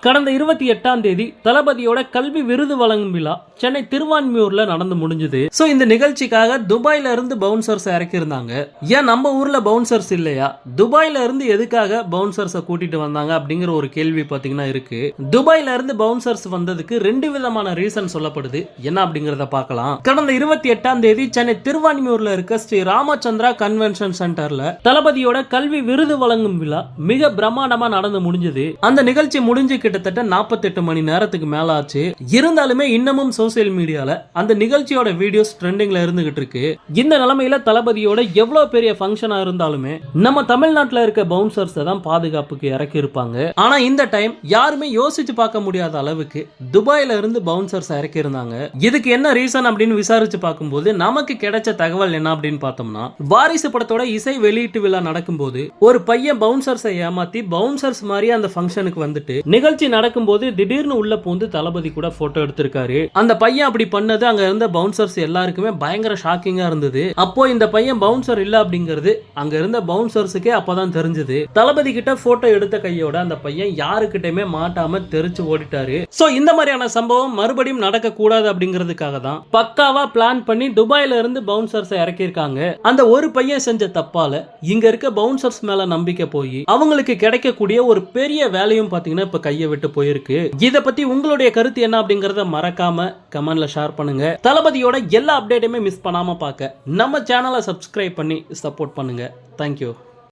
கடந்த 28ஆம் தேதி தளபதியோட கல்வி விருது வழங்கும் விழா சென்னை திருவான்மியூர்ல நடந்து முடிஞ்சது. சோ இந்த நிகழ்ச்சிக்காக துபாயில இருந்து பவுன்சர்ஸ் இறக்கி இருந்தாங்க. ஏன் நம்ம ஊர்ல பவுன்சர்ஸ் இல்லையா? துபாயில இருந்து எதுக்காக பவுன்சர்ஸ் கூட்டிட்டு வந்தாங்க அப்படிங்கிற ஒரு கேள்வி பாத்தீங்கன்னா இருக்கு. துபாயில இருந்து பவுன்சர்ஸ் வந்ததுக்கு 2 விதமான ரீசன் சொல்லப்படுது. என்ன அப்படிங்கறத பார்க்கலாம். கடந்த 28ஆம் தேதி சென்னை திருவான்மியூர்ல இருக்க ஸ்ரீ ராமச்சந்திரா கன்வென்ஷன் சென்டர்ல தளபதியோட கல்வி விருது வழங்கும் விழா மிக பிரம்மாண்டமா நடந்து முடிஞ்சது. அந்த நிகழ்ச்சி முடிஞ்சு கிட்டத்தட்ட 48 மணி நேரத்துக்கு மேல ஆச்சு. இருந்தாலுமே இன்னமும் சோசியல் மீடியால அந்த நிகழ்ச்சியோட வீடியோஸ் ட்ரெண்டிங்ல இருந்துகிட்டு இருக்கு. இந்த நிலைமையில தளபதியோட எவ்வளவு பெரிய ஃபங்க்ஷனா இருந்தாலுமே நம்ம தமிழ்நாட்டுல இருக்க பவுன்சர்ஸ் தான் பாதுகாப்புக்கு இறக்கி இருப்பாங்க. ஆனா இந்த டைம் யாருமே யோசிச்சு பார்க்க முடியாத அளவுக்கு துபாயில இருந்து பவுன்சர்ஸ் இறக்கி இருந்தாங்க. இதுக்கு என்ன ரீசன் அப்படின்னு விசாரிச்சு பார்க்கும்போது நமக்கு கிடைச்ச தகவல் என்ன அப்படின்னு பார்த்தோம்னா, வாரிசு படத்தோட இசை வெளியீட்டு விழா நடக்கும்போது ஒரு பையன் பவுன்சர்ஸை ஏமாத்தி பவுன்சர்ஸ் மாதிரி அந்த ஃபங்க்ஷனுக்கு வந்துட்டு நிகழ்ச்சி நடக்கும்போது திடீர்னு உள்ள பூந்து தளபதி கூட போட்டோ எடுத்திருக்காரு. அந்த பையன் அப்படி பண்ணது அங்க இருந்த பவுன்சர்ஸ் எல்லாருக்குமே பயங்கர ஷாக்கிங்கா இருந்தது. அப்போ இந்த பையன் பவுன்சர் இல்ல அப்படிங்கிறது அங்க இருந்த பவுன்சர்ஸுக்கே அப்பதான் தெரிஞ்சது. தளபதி கிட்ட போட்டோ எடுத்த கையோட அந்த பையன் யாருக்கிட்டயுமே மாட்டாம தெரிச்சு ஓடிட்டாரு. சோ இந்த மாதிரியான சம்பவம் மறுபடியும் நடக்க கூடாது அப்படிங்கிறதுக்காக தான் பக்காவா பிளான் பண்ணி துபாயில இருந்து பவுன்சர்ஸ் இறக்கி இருக்காங்க. அந்த ஒரு பையன் செஞ்ச தப்பால இங்க இருக்க பவுன்சர்ஸ் மேல நம்பிக்கை போய் அவங்களுக்கு கிடைக்கக்கூடிய ஒரு பெரிய வேலையும் பாத்தீங்கன்னா இப்ப கையை விட்டு போயிருக்கு. இத பத்தி உங்களுடைய கருத்து என்ன அப்படிங்கறத மறக்காம கமெண்ட்ல ஷேர் பண்ணுங்க. தளபதியோட எல்லா அப்டேட்டுமே மிஸ் பண்ணாம பார்க்க நம்ம சேனலை சப்ஸ்கிரைப் பண்ணி சப்போர்ட் பண்ணுங்க. தேங்க்யூ.